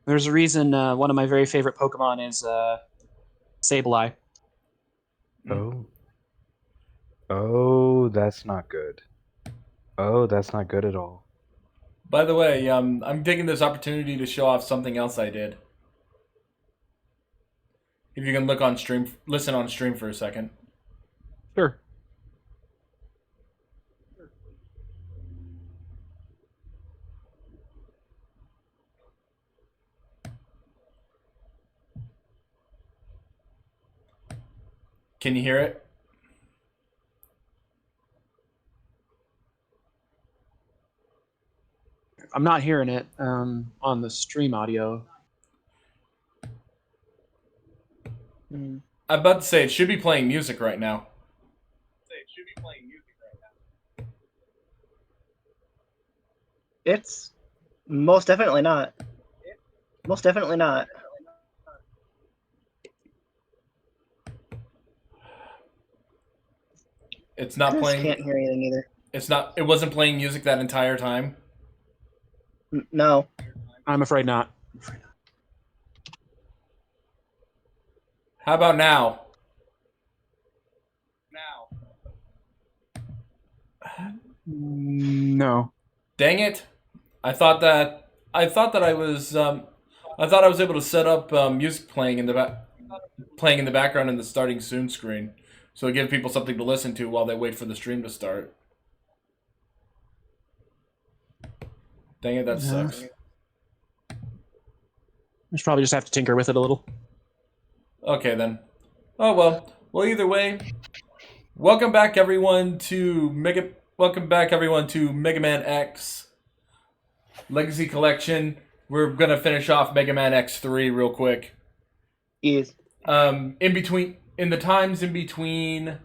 There's a reason one of my very favorite Pokemon is Sableye. Oh. Oh, that's not good. Oh, that's not good at all. By the way, I'm taking this opportunity to show off something else I did. If you can look on stream, listen on stream for a second. Sure. Can you hear it? I'm not hearing it on the stream audio. I'm about to say it should be playing music right now. It's most definitely not. Most definitely not. It's not I just playing. can't hear anything either. It's not. It wasn't playing music that entire time. No. I'm afraid not. How about now? No. Dang it! I thought that I was able to set up music playing in the background in the starting soon screen, so it give people something to listen to while they wait for the stream to start. Dang it, that sucks. I should probably just have to tinker with it a little. Okay then. Oh well. Well, either way, welcome back everyone to Megaman X Legacy Collection. We're gonna finish off Megaman X3 real quick. Yes. In the times in between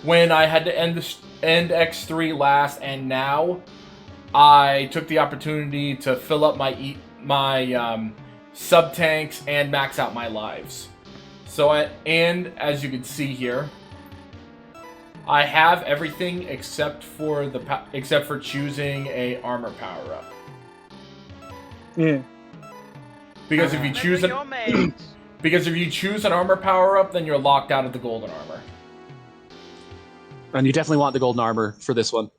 when I had to end X3 last and now, I took the opportunity to fill up my sub tanks and max out my lives. And as you can see here, I have everything except for choosing a armor power up. Yeah. Because if you choose an armor power up, then you're locked out of the golden armor. And you definitely want the golden armor for this one.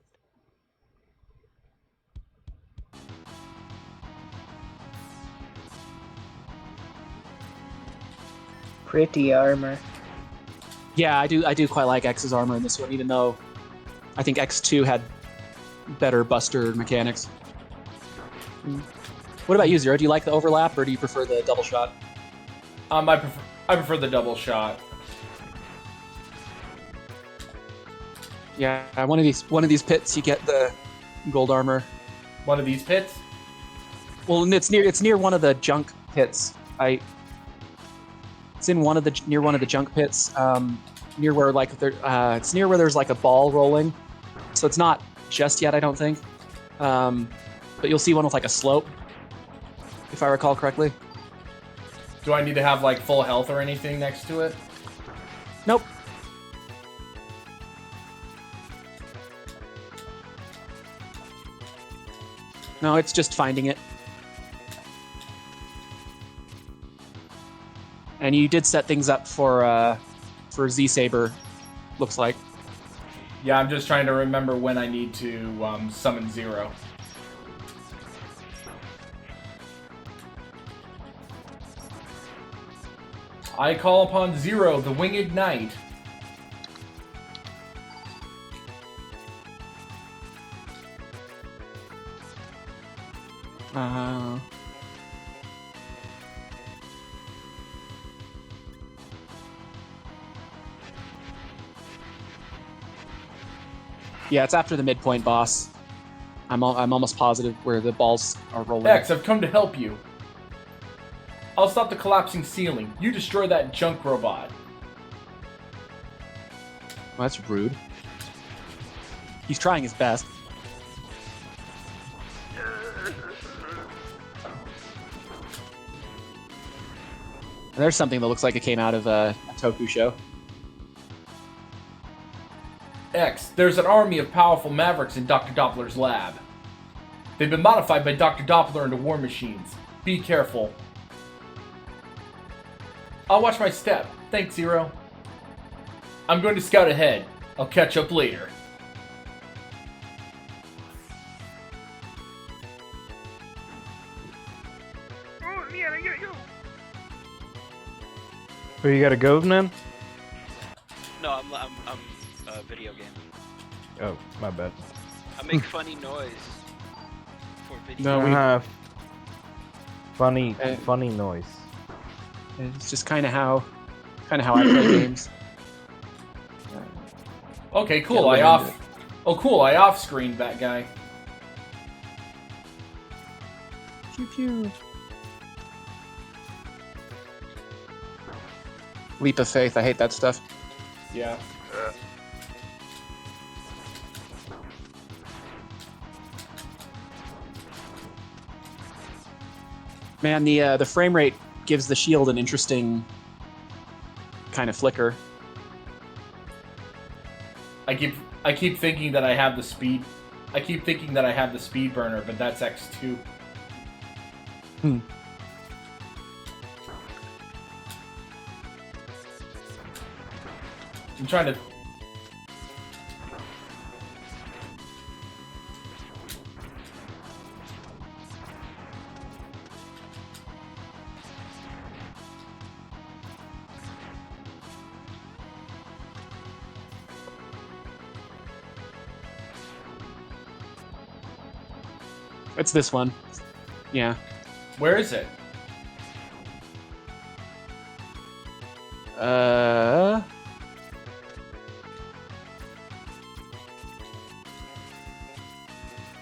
Pretty armor. Yeah, I do quite like X's armor in this one, even though I think X2 had better buster mechanics. What about you, Zero? Do you like the overlap, or do you prefer the double shot? I prefer the double shot. Yeah, one of these pits, you get the gold armor. One of these pits? Well, it's near one of the junk pits. It's in near one of the junk pits, near where it's near where there's like a ball rolling. So it's not just yet, I don't think. But you'll see one with like a slope, if I recall correctly. Do I need to have like full health or anything next to it? Nope. No, it's just finding it. And you did set things up for Z Saber, looks like. Yeah, I'm just trying to remember when I need to summon Zero. I call upon Zero, the Winged Knight. Yeah, it's after the midpoint boss. I'm almost positive where the balls are rolling. X, I've come to help you. I'll stop the collapsing ceiling. You destroy that junk robot. Well, that's rude. He's trying his best. There's something that looks like it came out of a Toku show. X, there's an army of powerful mavericks in Dr. Doppler's lab. They've been modified by Dr. Doppler into war machines. Be careful. I'll watch my step. Thanks, Zero. I'm going to scout ahead. I'll catch up later. Where you gotta go, man? No, I'm a video game. Oh, my bad. I make funny noise for video. No, I we. have funny Uh, funny noise. It's just kind of how I play games. Okay, cool. Can't I live off. into Oh, cool. I off-screened that guy. Pew pew. Leap of faith. I hate that stuff. Yeah. Man, the frame rate gives the shield an interesting kind of flicker. I keep thinking that I have the speed. I keep thinking that I have the speed burner, but that's X2. Hmm. I'm trying to. It's this one. Yeah. Where is it?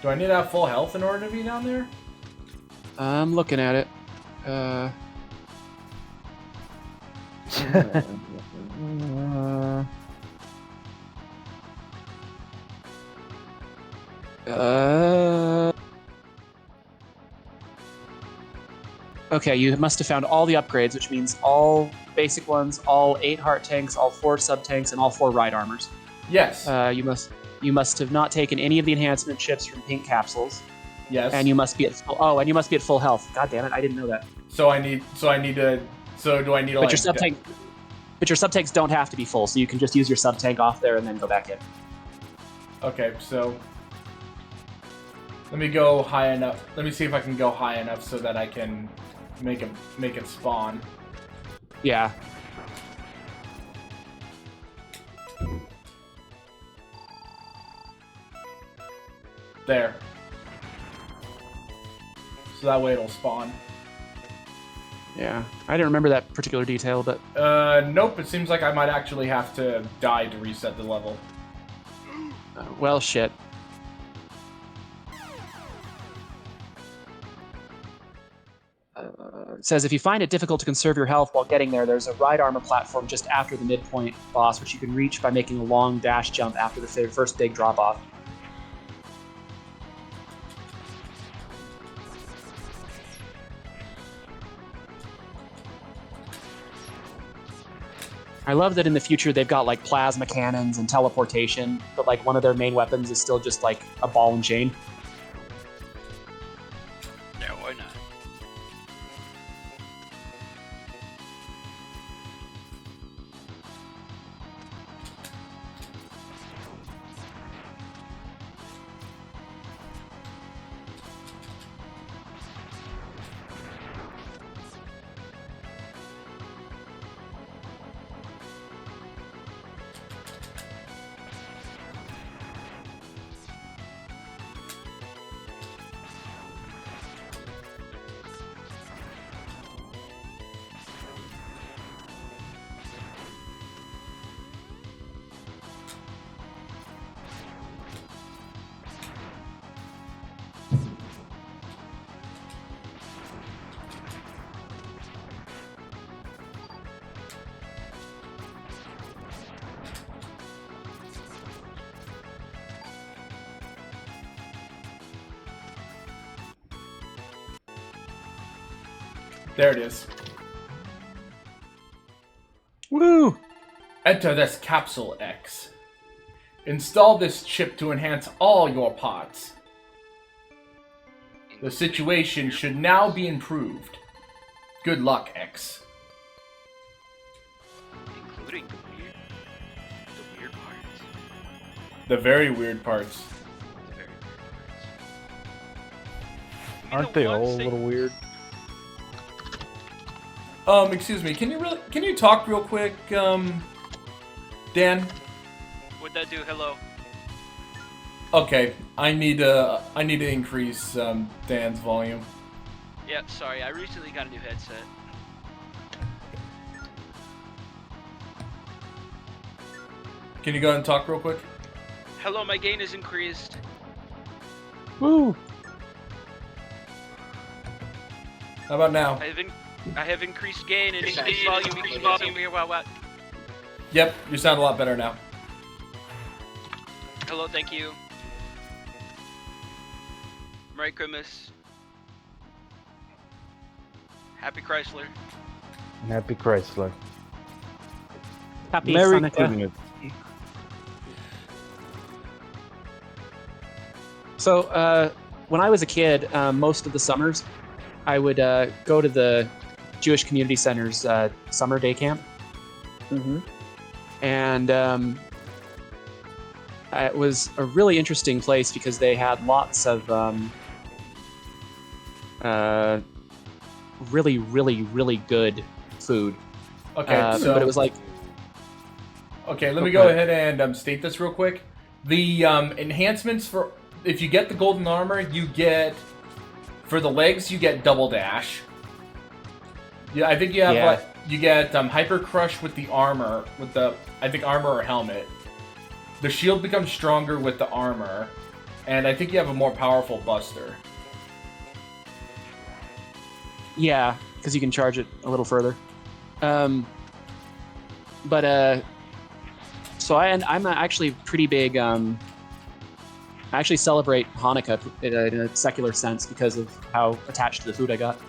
Do I need to have full health in order to be down there? I'm looking at it. Okay, you must have found all the upgrades, which means all basic ones, all 8 heart tanks, all 4 sub tanks, and all 4 ride armors. Yes. You must have not taken any of the enhancement chips from pink capsules, Yes. and you must be at full health. God damn it, I didn't know that. So do I need to? But your sub tanks don't have to be full, so you can just use your sub tank off there and then go back in. Okay, so let me go high enough. Let me see if I can go high enough so that I can make it spawn. Yeah. There. So that way it'll spawn. Yeah. I didn't remember that particular detail, but Nope. It seems like I might actually have to die to reset the level. well, shit. It says if you find it difficult to conserve your health while getting there, there's a ride armor platform just after the midpoint boss, which you can reach by making a long dash jump after the first big drop off. I love that in the future they've got like plasma cannons and teleportation, but like one of their main weapons is still just like a ball and chain. Yeah, why not? There it is. Woo! Enter this capsule, X. Install this chip to enhance all your parts. The situation should now be improved. Good luck, X. Including the weird parts. The very weird parts. The very weird parts. Aren't they all a little weird? Excuse me. Can you talk real quick, Dan? What'd that do? Hello. Okay, I need to increase Dan's volume. Yeah, sorry. I recently got a new headset. Can you go ahead and talk real quick? Hello, my gain is increased. Woo! How about now? I have increased gain and increased volume. Wow. Yep, you sound a lot better now. Hello, thank you. Merry Christmas. Happy Chrysler. Happy Chrysler. Happy Merry Hanukkah. Christmas. So, when I was a kid, most of the summers, I would go to the Jewish Community Center's summer day camp. Mm-hmm. And it was a really interesting place because they had lots of really, really, really good food. Okay, but it was like... Okay, let me go ahead and state this real quick. The enhancements for... If you get the golden armor, you get... For the legs, you get double dash. Yeah, I think you have you get hyper crush with the armor, with the armor or helmet. The shield becomes stronger with the armor, and I think you have a more powerful buster. Yeah, because you can charge it a little further. So I'm actually pretty big. I actually celebrate Hanukkah in a secular sense because of how attached to the food I got.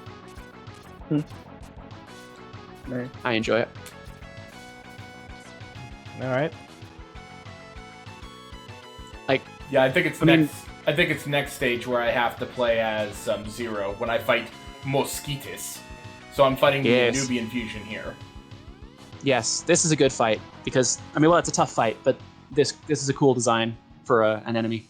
Right. I enjoy it. All right. Yeah, I think it's next stage where I have to play as Zero when I fight Mosquitus. So I'm fighting the Nubian fusion here. Yes, this is a good fight because it's a tough fight, but this is a cool design for an enemy.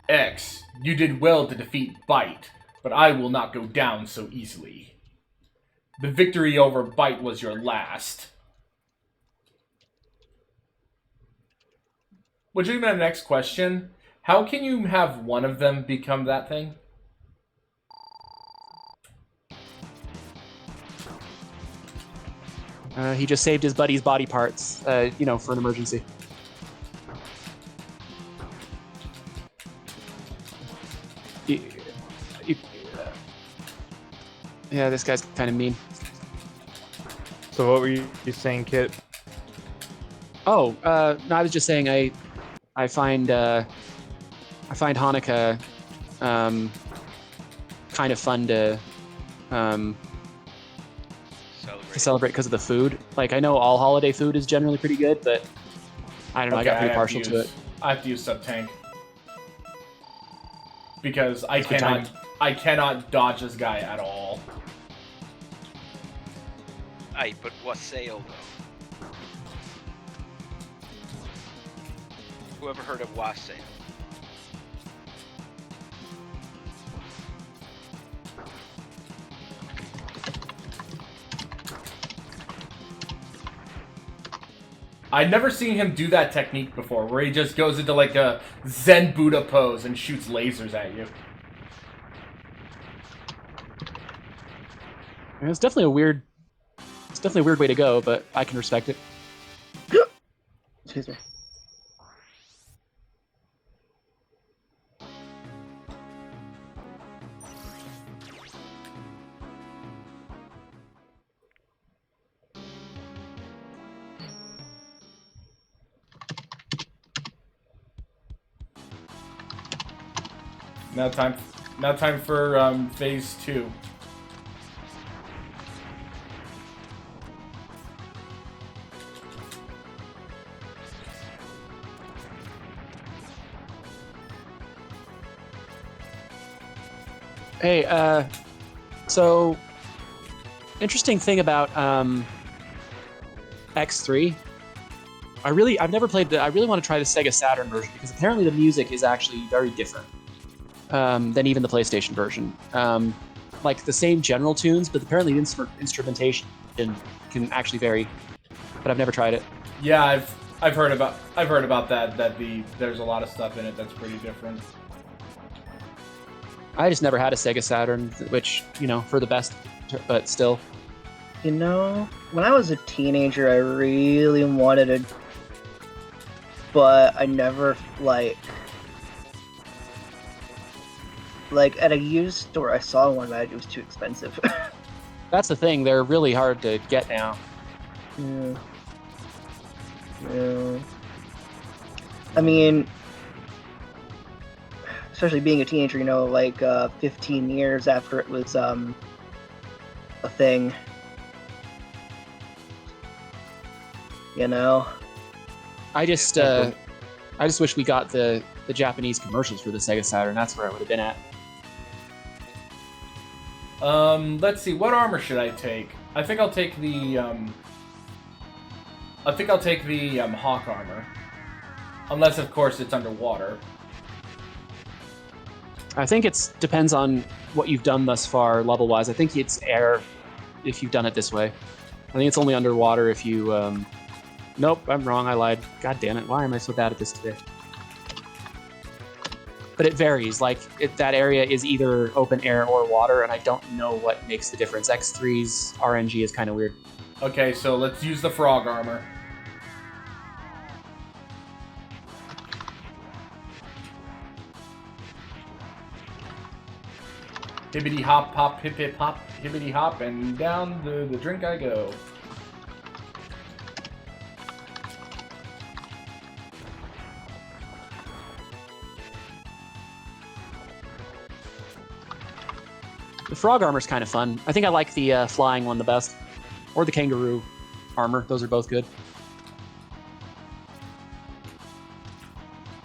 X, you did well to defeat Bite, but I will not go down so easily. The victory over Bite was your last. Which leads me to the next question. How can you have one of them become that thing? He just saved his buddy's body parts, for an emergency. Yeah, this guy's kind of mean. So what were you saying, Kit? Oh, no, I was just saying I find Hanukkah kind of fun to celebrate because of the food. Like, I know all holiday food is generally pretty good, but I don't know, I got pretty partial to it. I have to use sub-tank. Because I cannot dodge this guy at all. Aye, but wassail though. Whoever heard of wassail? I'd never seen him do that technique before, where he just goes into like a Zen Buddha pose and shoots lasers at you. It's definitely a weird way to go, but I can respect it. Excuse me. Now time for phase 2. Hey, so interesting thing about X3. I've never played I really want to try the Sega Saturn version because apparently the music is actually very different than even the PlayStation version. Like the same general tunes, but apparently the instrumentation can actually vary. But I've never tried it. Yeah, I've heard about that. There's a lot of stuff in it that's pretty different. I just never had a Sega Saturn, which for the best, but still. You know, when I was a teenager, I really wanted it, but I never like at a used store I saw one, but it was too expensive. That's the thing; they're really hard to get now. Yeah. Yeah. I mean, especially being a teenager, 15 years after it was a thing. I just wish we got the Japanese commercials for the Sega Saturn. That's where I would have been at. Let's see. What armor should I take? I think I'll take the Hawk armor, unless of course it's underwater. I think it depends on what you've done thus far, level-wise. I think it's air if you've done it this way. I think it's only underwater if you. Nope, I'm wrong. I lied. God damn it! Why am I so bad at this today? But it varies. Like that area is either open air or water, and I don't know what makes the difference. X3's RNG is kind of weird. Okay, so let's use the frog armor. Hibbity hop, hop, hip hip hop, hibbity hop, and down the drink I go. The frog armor's kind of fun. I think I like the flying one the best, or the kangaroo armor. Those are both good.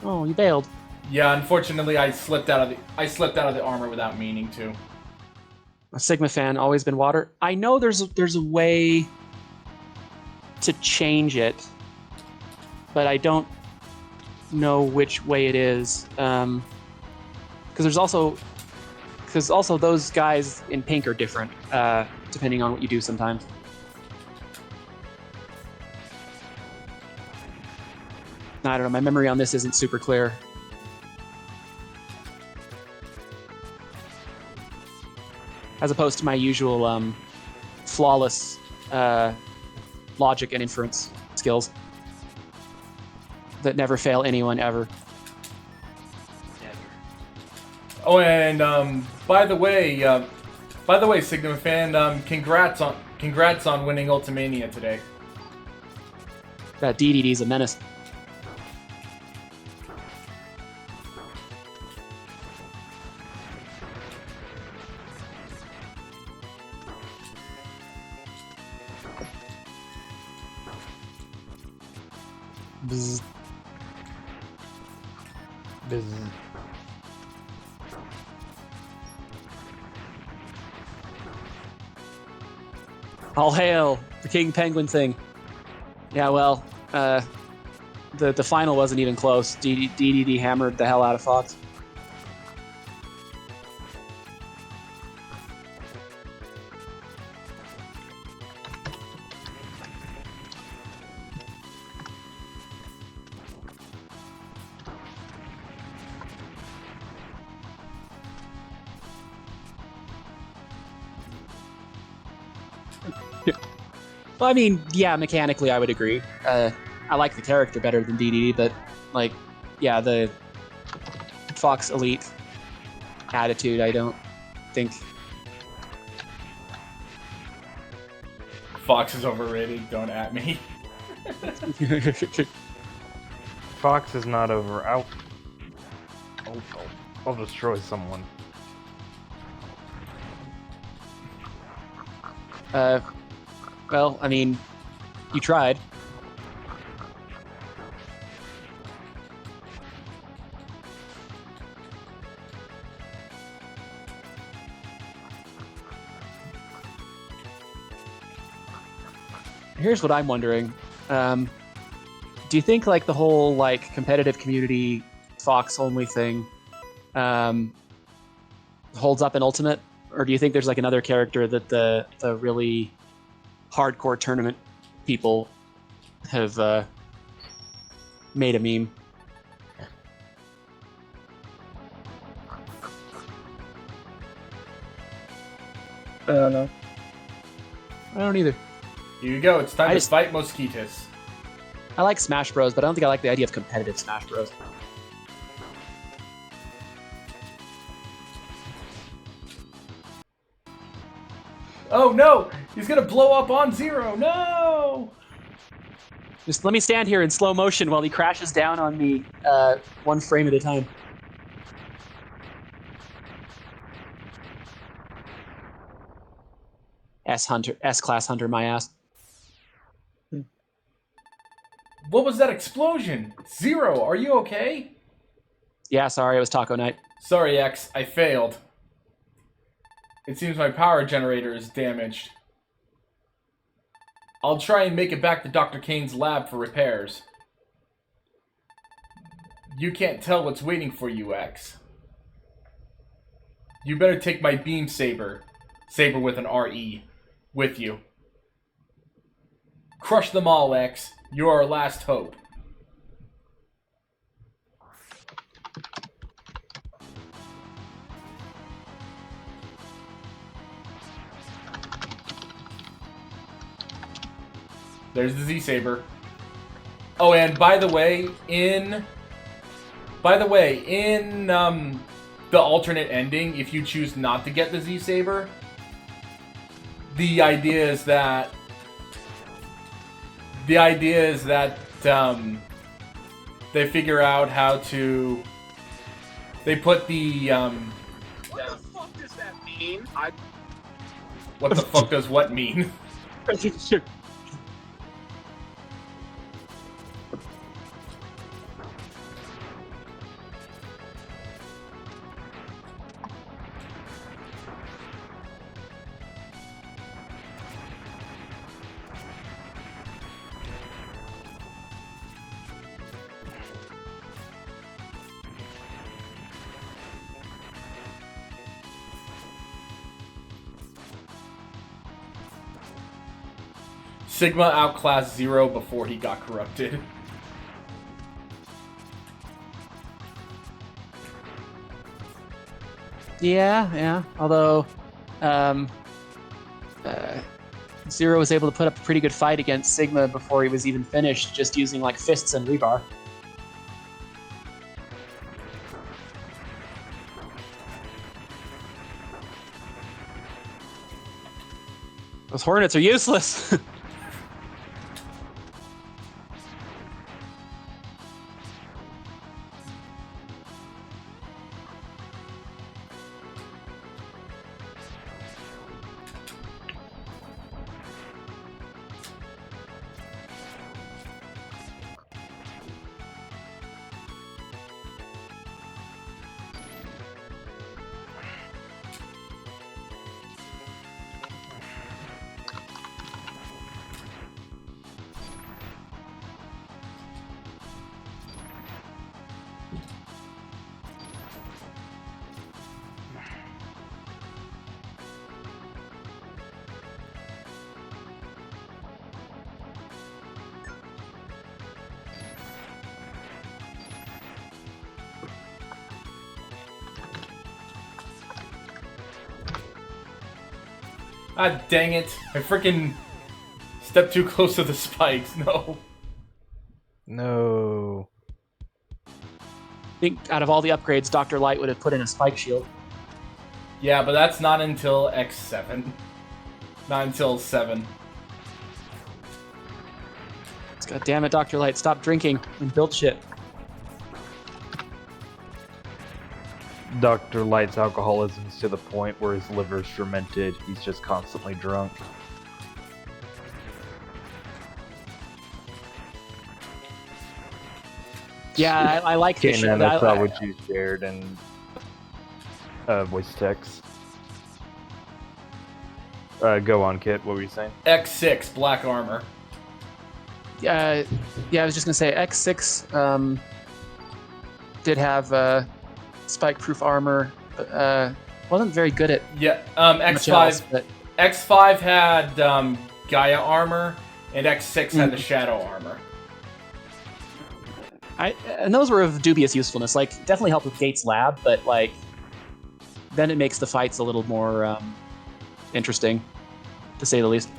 Oh, you bailed. Yeah, unfortunately, I slipped out of the armor without meaning to. A Sigma fan, always been water. I know there's a way to change it, but I don't know which way it is. Because also those guys in pink are different, depending on what you do sometimes. I don't know, my memory on this isn't super clear. As opposed to my usual flawless logic and inference skills that never fail anyone ever. Never. Oh, and by the way, Sigma fan, congrats on winning Ultimania today. That DDD's a menace. Bzz. Biz. All hail the King Penguin thing. Yeah, well, the final wasn't even close. DDD hammered the hell out of Fox. Well, I mean, yeah, mechanically I would agree. I like the character better than DDD, but, like, yeah, the Fox Elite attitude, I don't think. Fox is overrated. Don't at me. Fox is not over. I'll destroy someone. Well, I mean, you tried. Here's what I'm wondering. Do you think like the whole like competitive community Fox only thing holds up in Ultimate, or do you think there's like another character that the really hardcore tournament people have made a meme? I don't know. I don't either. Here you go. It's time I to just- fight Mosquitos. I like Smash Bros, but I don't think I like the idea of competitive Smash Bros. Oh no! He's gonna blow up on Zero. No! Just let me stand here in slow motion while he crashes down on me, 1 frame at a time. S-Class Hunter, my ass. What was that explosion? Zero, are you okay? Yeah, sorry, it was taco night. Sorry, X. I failed. It seems my power generator is damaged. I'll try and make it back to Dr. Kane's lab for repairs. You can't tell what's waiting for you, X. You better take my beam saber with an R-E, with you. Crush them all, X. You're our last hope. There's the Z-Saber. Oh, and by the way, in the alternate ending, if you choose not to get the Z-Saber, the idea is that they figure out how to. They put the What the fuck does that mean? What the fuck does what mean? Sigma outclassed Zero before he got corrupted. Yeah. Although, Zero was able to put up a pretty good fight against Sigma before he was even finished, just using like fists and rebar. Those Hornets are useless. Ah, dang it. I freaking stepped too close to the spikes. No. No. I think out of all the upgrades, Dr. Light would have put in a spike shield. Yeah, but that's not until X7. Not until 7. God damn it, Dr. Light, stop drinking and build shit. Dr. Light's alcoholism is to the point where his liver's fermented. He's just constantly drunk. Yeah, I like this shit. And that's what you shared in voice text. Go on, Kit. What were you saying? X6, black armor. Yeah, I was just gonna say X6 did have spike-proof armor, but wasn't very good at Yeah, much else. X5 But X5 had Gaia armor, and X6 had the Shadow armor. and those were of dubious usefulness. Like, definitely helped with Gates' lab, but like, then it makes the fights a little more interesting, to say the least.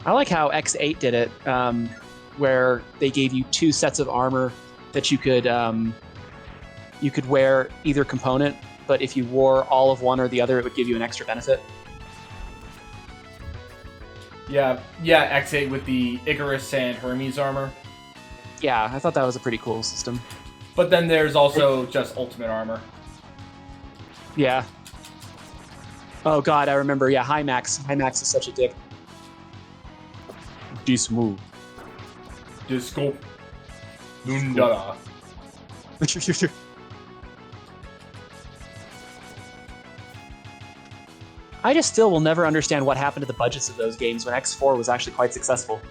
I like how X8 did it, where they gave you 2 sets of armor that you could wear either component, but if you wore all of one or the other, it would give you an extra benefit. Yeah, X8 with the Icarus and Hermes armor. Yeah, I thought that was a pretty cool system. But then there's also just ultimate armor. Yeah. Oh god, I remember. Yeah, Hymax. Hymax is such a dick. Smooth. Disco. Dundada. I just still will never understand what happened to the budgets of those games when X4 was actually quite successful.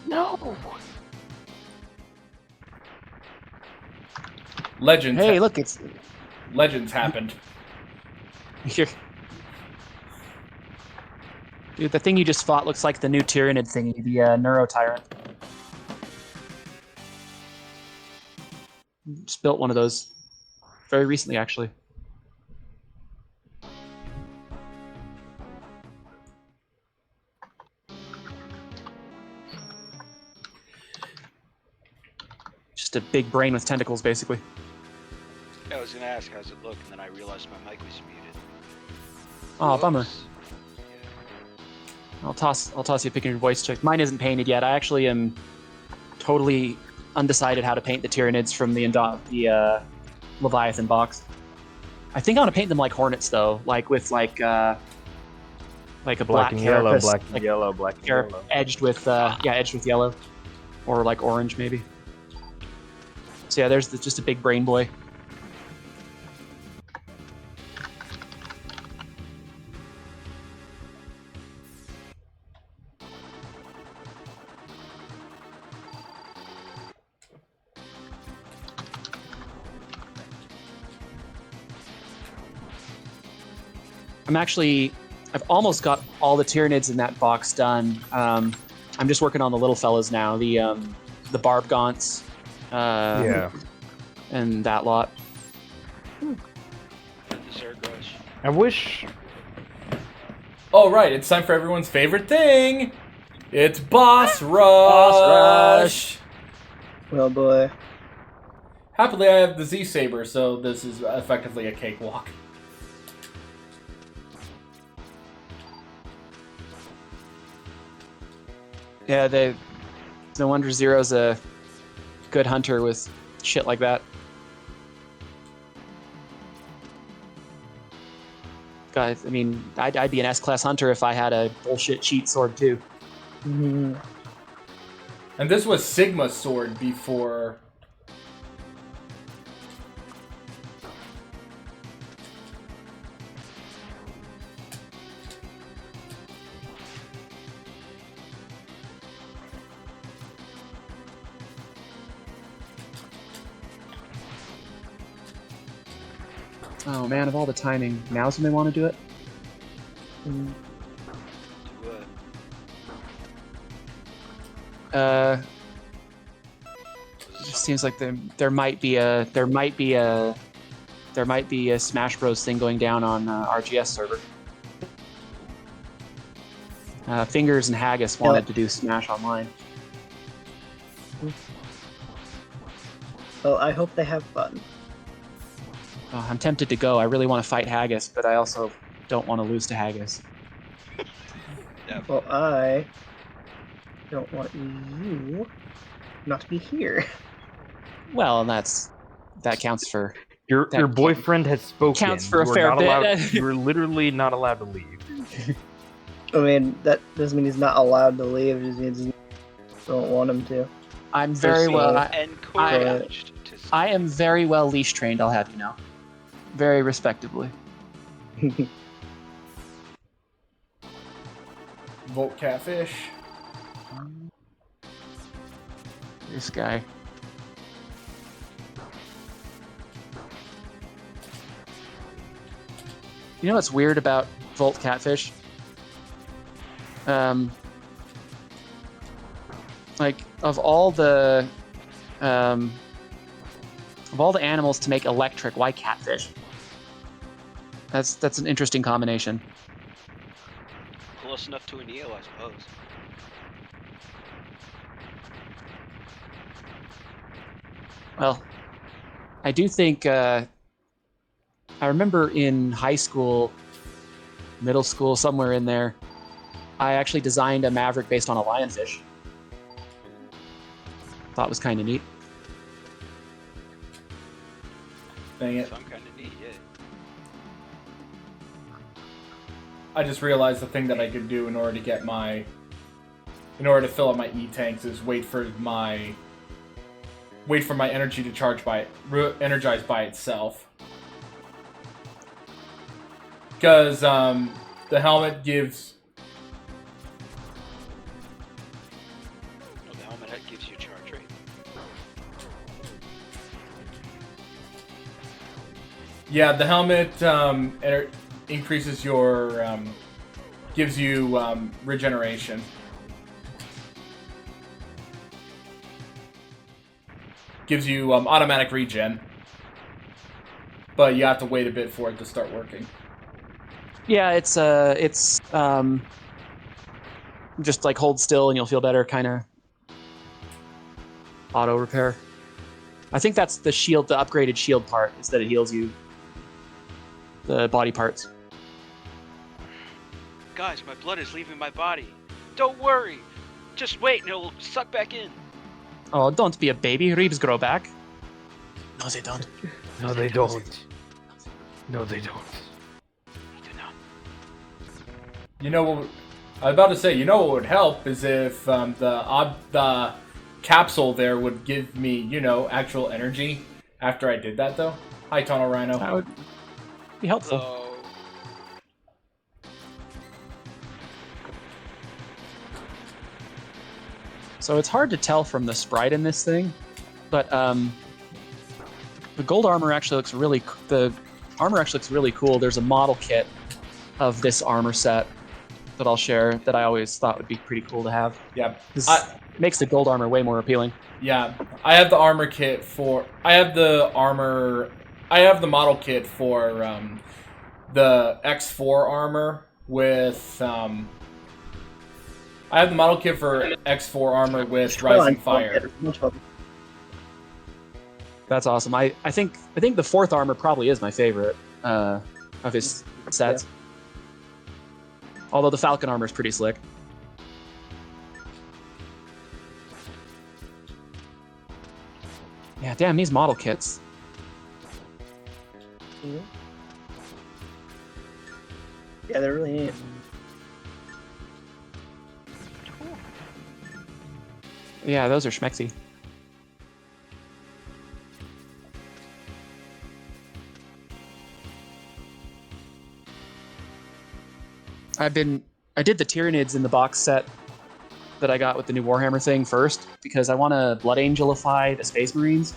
No. Legends. Hey, look, it's Legends happened. here. Dude, the thing you just fought looks like the new Tyranid thingy, the Neuro Tyrant. Just built one of those very recently, actually. Just a big brain with tentacles, basically. I was gonna ask how's it look, and then I realized my mic was muted. Oh, bummer. Whoops. I'll toss you a pick in your voice check. Mine isn't painted yet. I actually am totally undecided how to paint the Tyranids from the Leviathan box. I think I want to paint them like Hornets, though, like with like a black and yellow, carapace, black and like yellow, black and yellow. edged with yellow, or like orange maybe. So yeah, there's just a big brain boy. I've almost got all the Tyranids in that box done. I'm just working on the little fellas now, the Barb Gaunts, and that lot. The Zerg Rush. I wish. Oh, right. It's time for everyone's favorite thing. It's Boss Rush. Boss Rush. Oh boy. Happily, I have the Z-Saber, so this is effectively a cakewalk. Yeah, no wonder Zero's a good hunter with shit like that. Guys, I mean, I'd be an S-class hunter if I had a bullshit cheat sword too. Mm-hmm. And this was Sigma Sword before... Oh man, of all the timing, now's when they want to do it. Mm-hmm. Do It just seems like there might be a Smash Bros thing going down on RGS server. Fingers and Haggis wanted to do Smash Online. Well, I hope they have fun. Oh, I'm tempted to go. I really want to fight Haggis, but I also don't want to lose to Haggis. Well, I don't want you not to be here. Well, and that counts for Your That boyfriend has spoken. counts for a You are fair not bit. allowed. You are literally not allowed to leave. I mean, that doesn't mean he's not allowed to leave. It just means you don't want him to. I'm very well. Encouraged to stay. I am very well leash trained. I'll have you know, very respectably. Volt catfish. This guy. You know what's weird about Volt Catfish? Like of all the animals to make electric, why catfish? That's an interesting combination. Close enough to a Neo, I suppose. Well, I do think I remember in high school, middle school, somewhere in there, I actually designed a Maverick based on a lionfish. Thought it was kind of neat. Dang it. Some kind of neat, yeah. I just realized the thing that I could do in order to fill up my E-tanks is wait for my energy to energize by itself. Because the helmet gives... Oh, the helmet head gives you charge rate. Yeah, the helmet increases your... gives you regeneration. Gives you automatic regen. But you have to wait a bit for it to start working. Yeah, it's just like hold still and you'll feel better, kind of auto repair. I think that's the shield, the upgraded shield part, is that it heals you the body parts. Guys, my blood is leaving my body. Don't worry. Just wait and it'll suck back in. Oh, don't be a baby. Reeves grow back. No, they don't. No, they don't. No, they don't. They do not. You know what? I was about to say, you know what would help is if the capsule there would give me, actual energy after I did that, though. Hi, Tunnel Rhino. That would be helpful. So, So it's hard to tell from the sprite in this thing, but the gold armor actually looks really cool. There's a model kit of this armor set that I'll share that I always thought would be pretty cool to have. Yeah. It makes the gold armor way more appealing. Yeah, I have the armor kit for... I have the model kit for the X4 armor with... I have the model kit for X4 armor with Rising Fire. That's awesome. I think the fourth armor probably is my favorite of his sets. Yeah. Although the Falcon armor is pretty slick. Yeah, damn, these model kits. Yeah, they're really neat. Yeah, those are schmexy. I did the Tyranids in the box set that I got with the new Warhammer thing first because I want to Blood Angelify the Space Marines,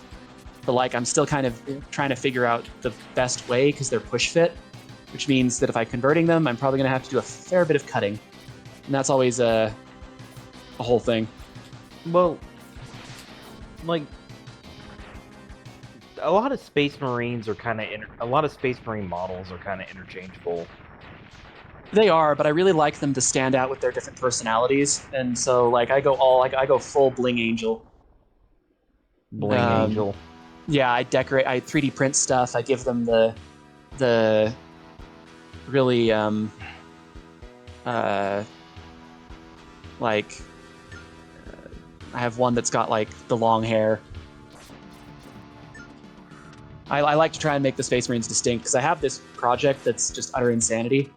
but I'm still kind of trying to figure out the best way because they're push fit, which means that if I'm converting them, I'm probably going to have to do a fair bit of cutting, and that's always a whole thing. Well, a lot of Space Marines are a lot of Space Marine models are kind of interchangeable. They are, but I really like them to stand out with their different personalities, and so I go full Bling Angel. Bling Angel. Yeah, I 3D print stuff. I give them the really like I have one that's got like the long hair. I like to try and make the Space Marines distinct because I have this project that's just utter insanity,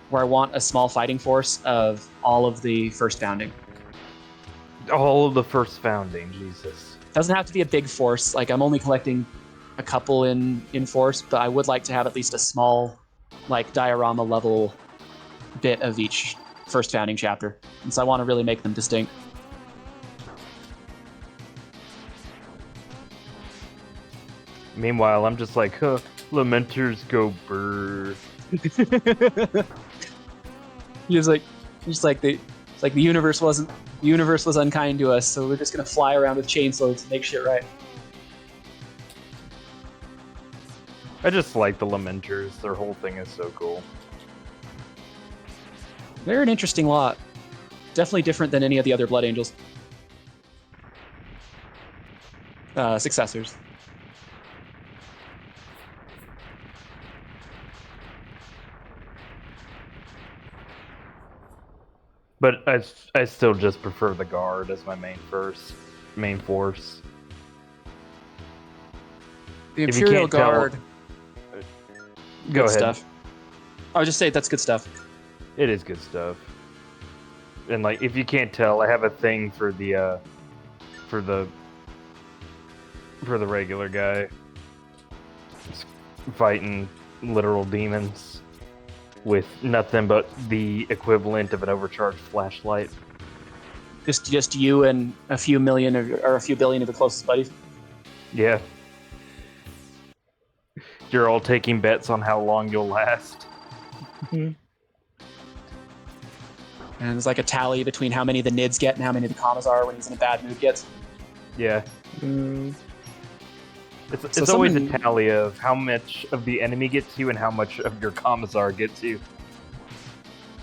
where I want a small fighting force of all of the first founding. All of the first founding, Jesus. Doesn't have to be a big force. Like I'm only collecting a couple in force, but I would like to have at least a small, like diorama level bit of each first founding chapter, and so I want to really make them distinct. Meanwhile, I'm just like, huh, Lamenters go brr. The universe was unkind to us, so we're just gonna fly around with chainsaws and make shit right. I just like the Lamenters. Their whole thing is so cool. They're an interesting lot. Definitely different than any of the other Blood Angels. Successors. But I still just prefer the Guard as my main force. The If you Imperial can't tell- Guard. Go ahead. Stuff. I would just say that's good stuff. It is good stuff. And like, if you can't tell, I have a thing for the regular guy. Just fighting literal demons with nothing but the equivalent of an overcharged flashlight. Just you and a few million or a few billion of your closest buddies. Yeah. You're all taking bets on how long you'll last. And there's like a tally between how many the Nids get and how many the Commissar when he's in a bad mood gets. Yeah. Mm. It's always a tally of how much of the enemy gets you and how much of your Commissar gets you.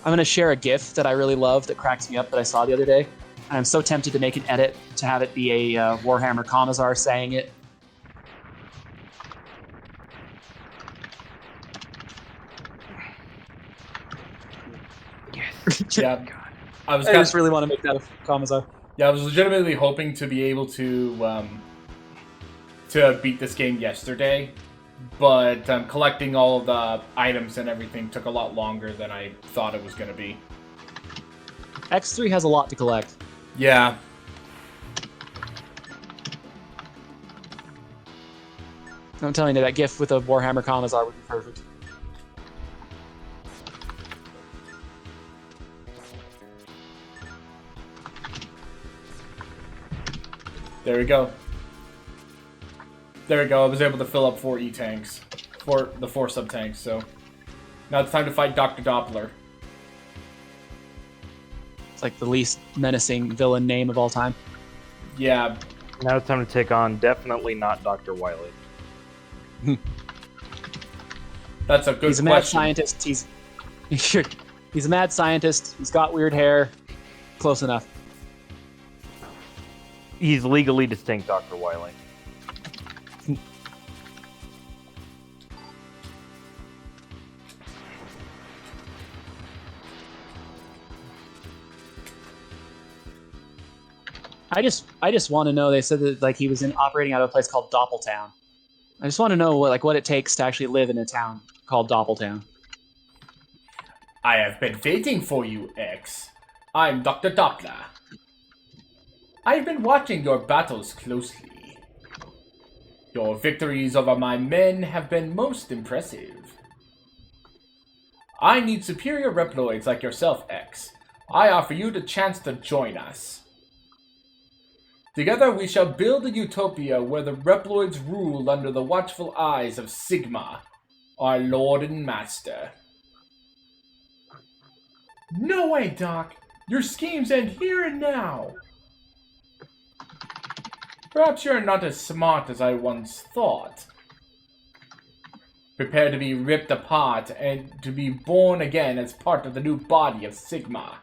I'm going to share a GIF that I really love that cracks me up that I saw the other day. I'm so tempted to make an edit to have it be a Warhammer Commissar saying it. Yes. Yeah, I just really want to make that a Commissar. Yeah, I was legitimately hoping to be able to beat this game yesterday, but collecting all the items and everything took a lot longer than I thought it was going to be. X3 has a lot to collect. Yeah. I'm telling you, that GIF with a Warhammer Commissar would be perfect. There we go. There we go. I was able to fill up 4 E-tanks. The 4 sub-tanks, so... Now it's time to fight Dr. Doppler. It's like the least menacing villain name of all time. Yeah. Now it's time to take on definitely not Dr. Wiley. That's a good He's a mad scientist. He's a mad scientist. He's got weird hair. Close enough. He's legally distinct, Dr. Wiley. I just want to know. They said that like he was operating out of a place called Doppeltown. I just want to know what it takes to actually live in a town called Doppeltown. I have been waiting for you, X. I'm Dr. Doppler. I've been watching your battles closely. Your victories over my men have been most impressive. I need superior Reploids like yourself, X. I offer you the chance to join us. Together we shall build a utopia where the Reploids rule under the watchful eyes of Sigma, our lord and master. No way, Doc! Your schemes end here and now! Perhaps you're not as smart as I once thought. Prepare to be ripped apart and to be born again as part of the new body of Sigma.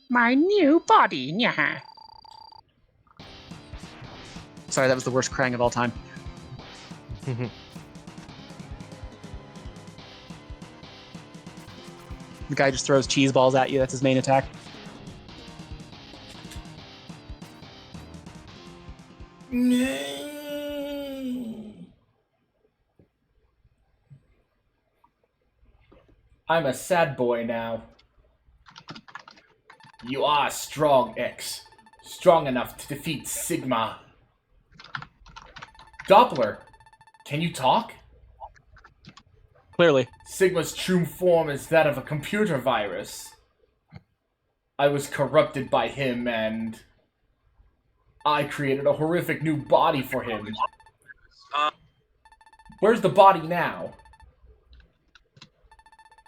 My new body, yeah. Sorry, that was the worst Krang of all time. The guy just throws cheese balls at you. That's his main attack. I'm a sad boy now. You are strong, X. Strong enough to defeat Sigma. Doppler, can you talk? Clearly. Sigma's true form is that of a computer virus. I was corrupted by him, and I created a horrific new body for him. Where's the body now?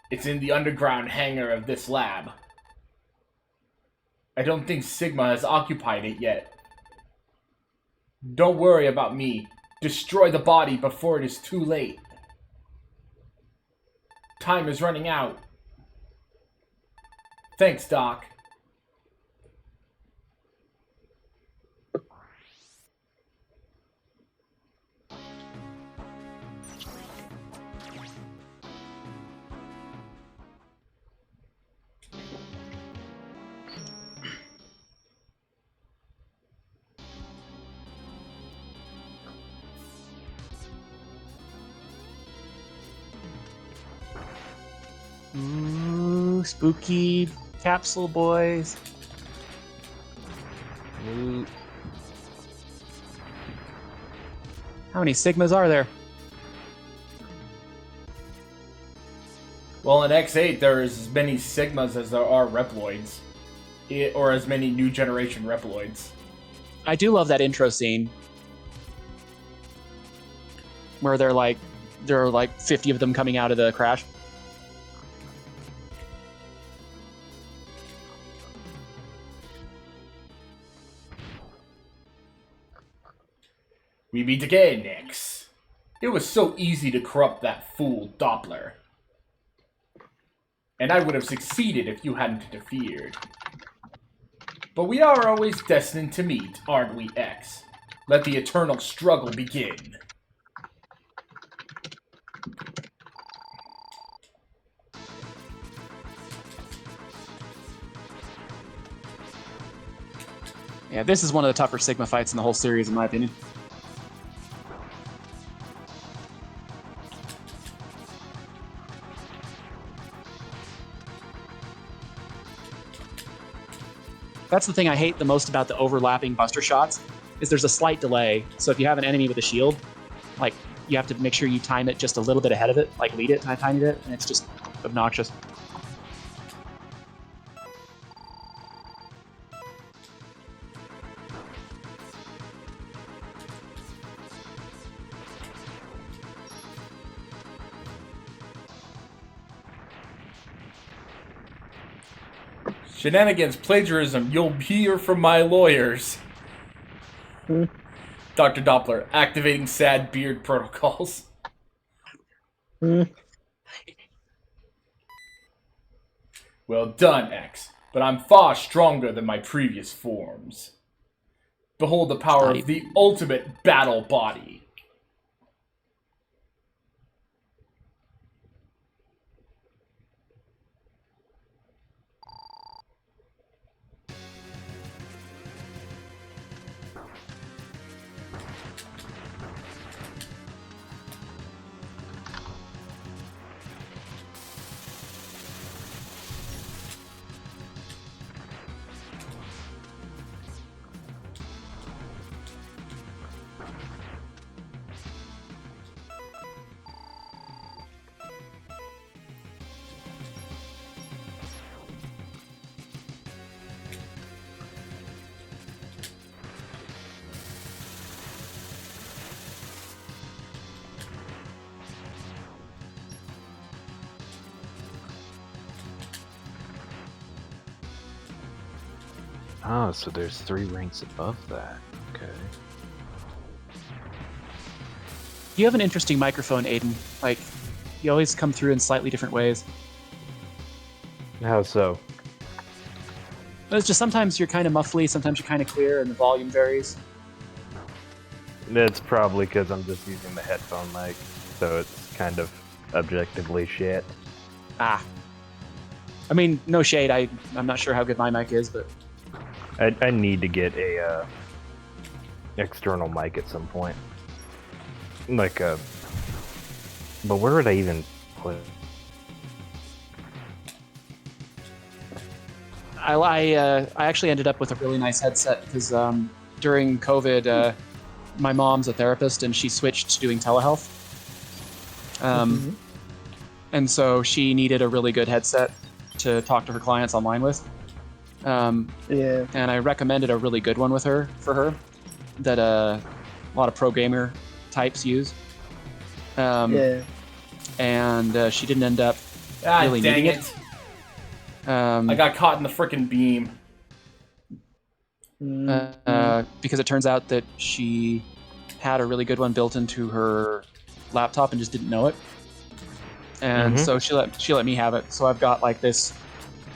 It's in the underground hangar of this lab. I don't think Sigma has occupied it yet. Don't worry about me. Destroy the body before it is too late. Time is running out. Thanks, Doc. Ooh, spooky capsule boys. Ooh. How many Sigmas are there? Well, in X8, there's as many Sigmas as there are Reploids. Or as many new generation Reploids. I do love that intro scene. Where there are like 50 of them coming out of the crash. We meet again, X. It was so easy to corrupt that fool Doppler. And I would have succeeded if you hadn't interfered. But we are always destined to meet, aren't we, X? Let the eternal struggle begin. Yeah, this is one of the tougher Sigma fights in the whole series, in my opinion. That's the thing I hate the most about the overlapping buster shots, is there's a slight delay. So if you have an enemy with a shield, like, you have to make sure you time it just a little bit ahead of it, like lead it a tiny bit, and it's just obnoxious. Shenanigans, plagiarism, you'll hear from my lawyers. Dr. Doppler, activating sad beard protocols. Well done, X, but I'm far stronger than my previous forms. Behold the power of the ultimate battle body. Ah, so there's 3 ranks above that. Okay. You have an interesting microphone, Aiden. Like, you always come through in slightly different ways. How so? But it's just sometimes you're kind of muffly, sometimes you're kind of clear, and the volume varies. It's probably because I'm just using the headphone mic, so it's kind of objectively shit. Ah. I mean, no shade. I'm not sure how good my mic is, but I need to get a external mic at some point. Like a... But where would I even put it? I actually ended up with a really nice headset because during COVID, my mom's a therapist and she switched to doing telehealth. And so she needed a really good headset to talk to her clients online with. Yeah. And I recommended a really good one for her that a lot of pro gamer types use. Yeah. And she didn't end up Ah, really dang needing it. it. I got caught in the frickin' beam. Because it turns out that she had a really good one built into her laptop and just didn't know it. And so she let me have it. So I've got like this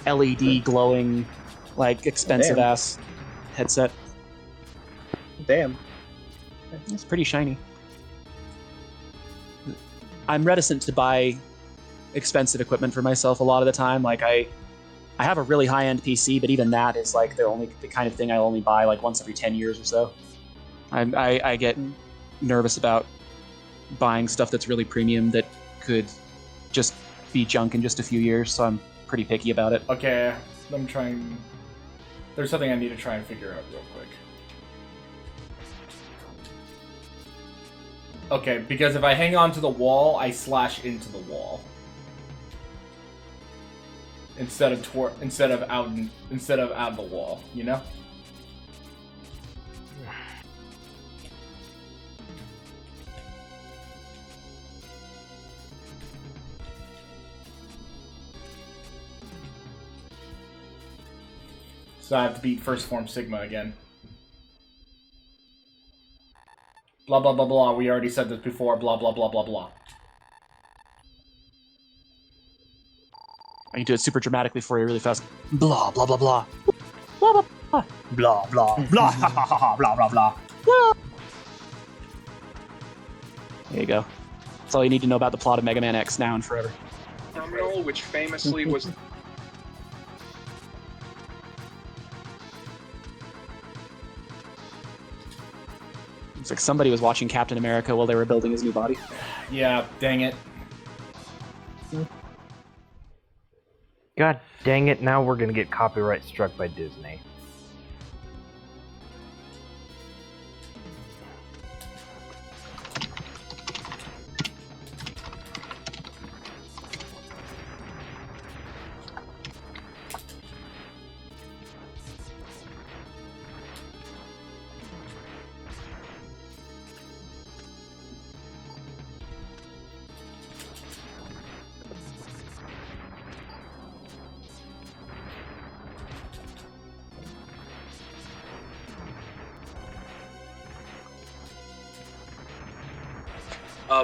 LED glowing, like expensive ass headset. Damn. It's pretty shiny. I'm reticent to buy expensive equipment for myself a lot of the time. Like I have a really high-end PC, but even that is like the kind of thing I only buy like once every 10 years or so. I get nervous about buying stuff that's really premium that could just be junk in just a few years, so I'm pretty picky about it. Okay, I'm trying... There's something I need to try and figure out real quick. Okay, because if I hang on to the wall, I slash into the wall. Instead of out of the wall, you know? So I have to beat First Form Sigma again. Blah blah blah blah, we already said this before, blah blah blah blah blah. I can do it super dramatically for you really fast. Blah, blah, blah, blah. Blah, blah, blah. Blah, blah, blah. Blah, blah, blah. There you go. That's all you need to know about the plot of Megaman X now and forever. Terminal, which famously was... It's like somebody was watching Captain America while they were building his new body. Yeah, dang it. God dang it, now we're gonna get copyright struck by Disney.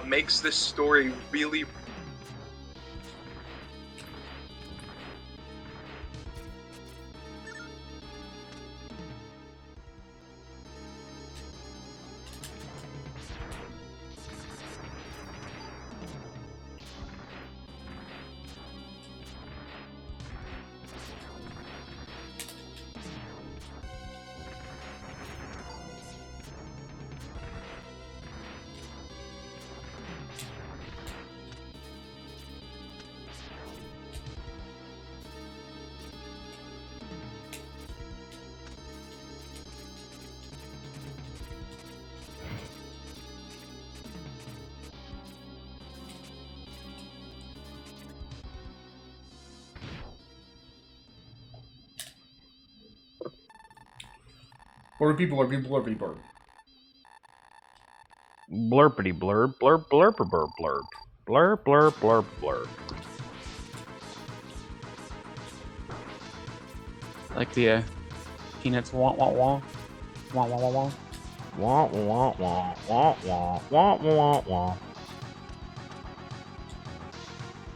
Makes this story really... Blurpy blurpy blurpy blurp. Blurpity blurb, blurp blurper blurp blurp. Blurp blurp blurp blurp. Like the Peanuts wah wah wah. Wah wah wah wah. Wah wah wah wah wah wah wah wah.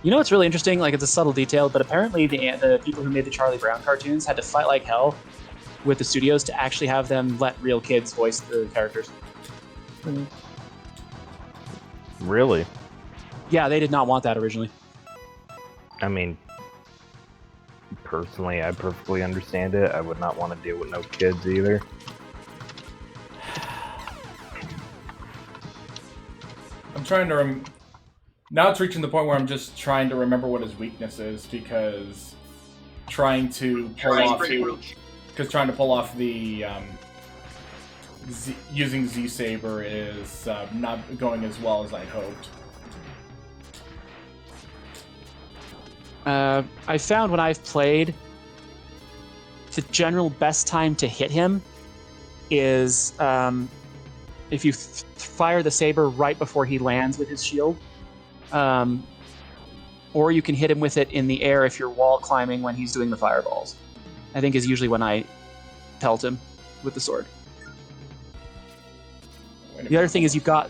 You know what's really interesting? Like, it's a subtle detail, but apparently the people who made the Charlie Brown cartoons had to fight like hell with the studios to actually have them let real kids voice the characters. Really? Yeah, they did not want that originally. I mean, personally, I perfectly understand it. I would not want to deal with no kids either. I'm trying to now it's reaching the point where I'm just trying to remember what his weakness is, because trying to pull off the using Z Saber is not going as well as I hoped. I found when I've played, the general best time to hit him is if you fire the saber right before he lands with his shield, or you can hit him with it in the air if you're wall climbing when he's doing the fireballs. I think is usually when I pelt him with the sword. The other thing is you've got,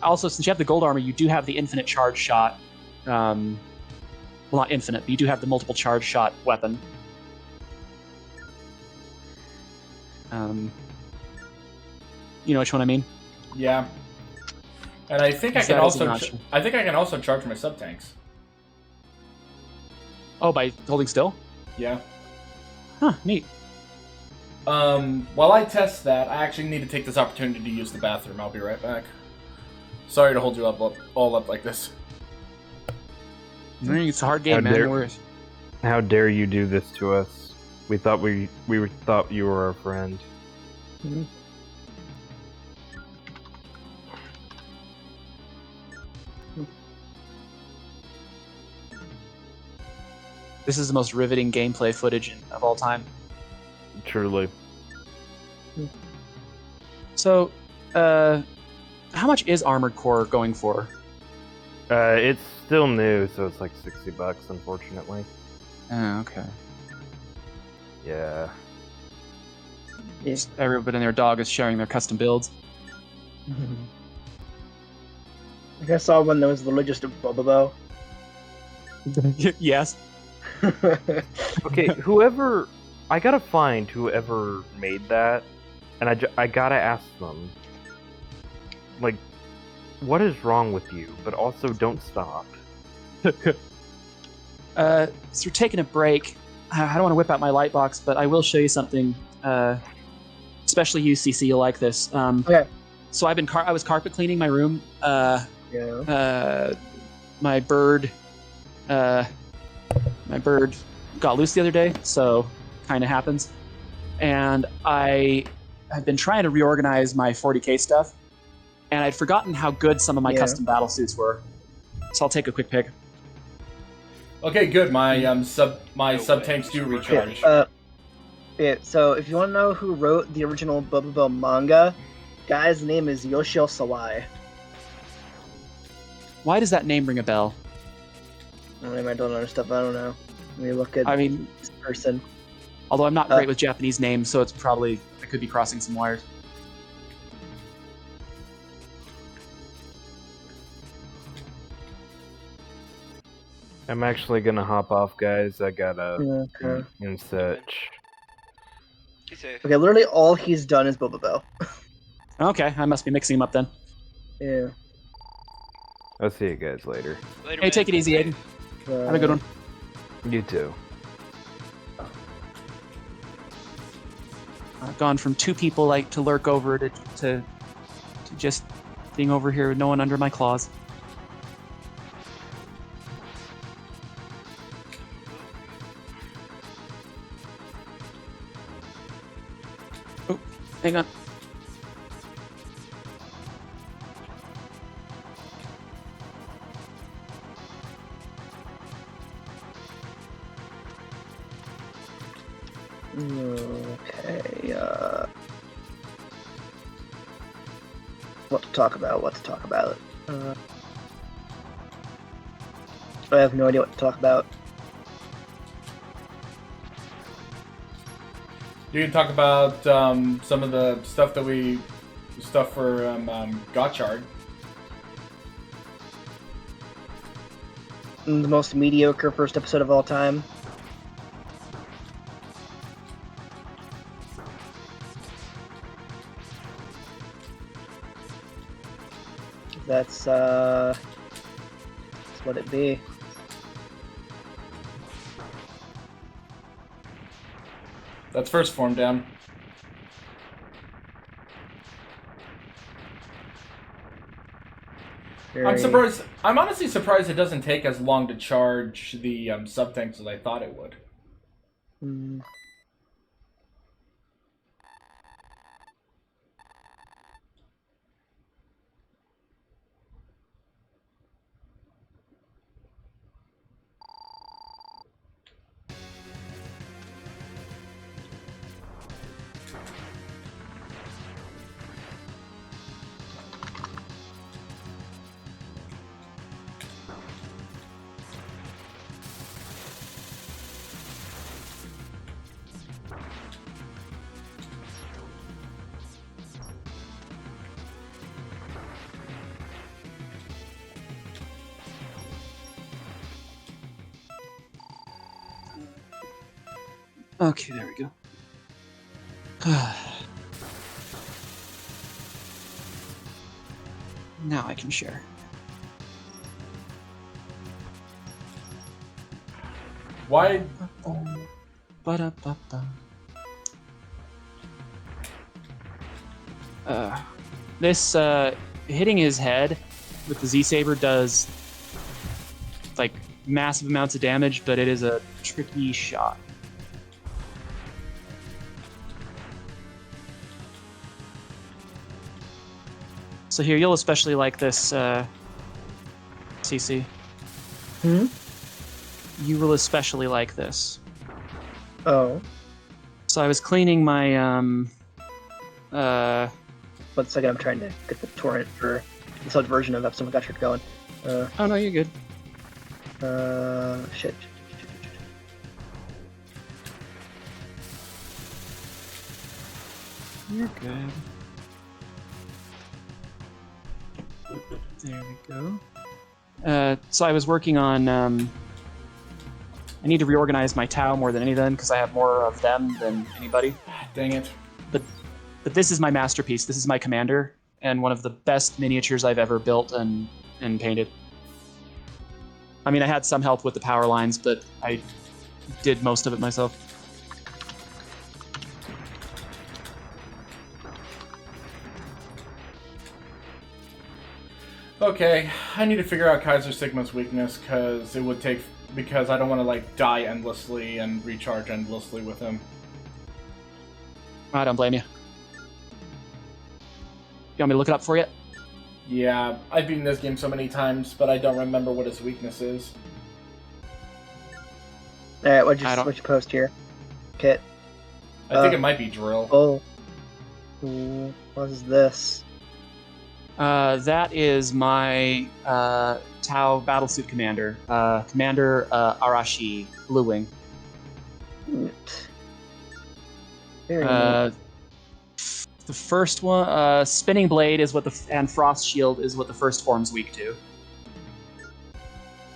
also since you have the gold armor, you do have the infinite charge shot. Well, not infinite, but you do have the multiple charge shot weapon. You know which one I mean? Yeah. And I think I can also charge my sub tanks. Oh, by holding still? Yeah. Huh, neat. While I test that, I actually need to take this opportunity to use the bathroom. I'll be right back. Sorry to hold you all up like this. It's a hard game, man. No worries. How dare you do this to us? We thought we thought you were our friend. Mm-hmm. This is the most riveting gameplay footage of all time. Truly. So, how much is Armored Core going for? It's still new, so it's like $60, unfortunately. Oh, okay. Yeah. Yes. Everybody and their dog is sharing their custom builds. I think I saw one that was literally just a Bobo. Yes. Okay, I gotta find whoever made that, and I gotta ask them, like, what is wrong with you? But also, don't stop. So we're taking a break. I don't want to whip out my light box, but I will show you something. Especially you, CC, you'll like this. Okay. So I was carpet cleaning my room. Yeah. My bird got loose the other day, so kind of happens. And I have been trying to reorganize my 40k stuff, and I'd forgotten how good some of my custom battle suits were. So I'll take a quick pick. Okay, good. My sub tanks do recharge. Yeah, so if you want to know who wrote the original Bobo manga, guy's name is Yoshio Sawai. Why does that name ring a bell? I don't know stuff. I don't know. Let me look at this person. Although I'm not great with Japanese names, so it's probably I could be crossing some wires. I'm actually gonna hop off, guys. I gotta in such. Okay, literally all he's done is Bobo. Okay, I must be mixing them up then. Yeah. I'll see you guys later. Hey, man. Take it easy, Aiden. Have a good one. You too. I've gone from 2 people like to lurk over to just being over here with no one under my claws. Oh, hang on. Okay, what to talk about? I have no idea what to talk about. You can talk about some of the stuff for Gotchard. The most mediocre first episode of all time. That's what it be. That's first form down. I'm surprised. I'm honestly surprised it doesn't take as long to charge the sub-tanks as I thought it would. Hmm. Okay, there we go. Now I can share. Why? Ba-da-ba-ba. This hitting his head with the Z-Saber does like massive amounts of damage, but it is a tricky shot. So here, you'll especially like this, CC. Hmm? You will especially like this. Oh. So I was cleaning my, 1 second, I'm trying to get the torrent for the sub version of Epsilon Gotcha going. Oh no, you're good. Shit. You're good. There we go. So I was working on, I need to reorganize my Tau more than any of them because I have more of them than anybody. Dang it. But this is my masterpiece. This is my commander, and one of the best miniatures I've ever built and painted. I mean, I had some help with the power lines, but I did most of it myself. Okay, I need to figure out Kaiser Sigma's weakness because I don't want to like die endlessly and recharge endlessly with him. I don't blame you. You want me to look it up for you? Yeah, I've beaten this game so many times, but I don't remember what his weakness is. Alright, what'd you post here? Kit. I think it might be drill. Oh. Ooh, what is this? That is my Tau battlesuit commander, Commander Arashi, Blue Wing. Very neat. The first one, Spinning Blade is and Frost Shield is what the first form's weak to.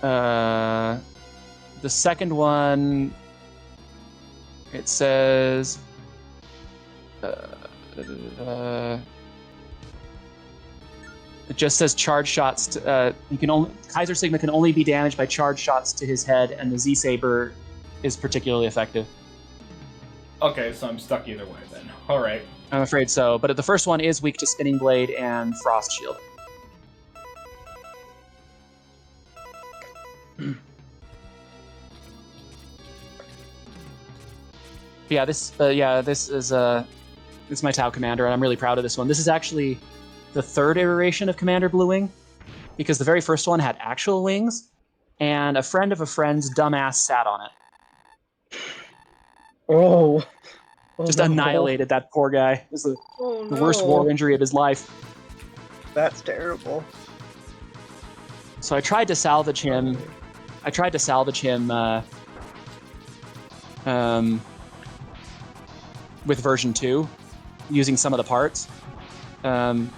The second one, it says, it just says charge shots. Kaiser Sigma can only be damaged by charge shots to his head, and the Z-Saber is particularly effective. Okay, so I'm stuck either way then. All right. I'm afraid so, but the first one is weak to Spinning Blade and Frost Shield. This is my Tau commander, and I'm really proud of this one. This is actually the third iteration of Commander Blue Wing, because the very first one had actual wings, and a friend of a friend's dumbass sat on it. Oh. Just no. annihilated that poor guy. It was the worst war injury of his life. That's terrible. So I tried to salvage him. With version 2, using some of the parts. And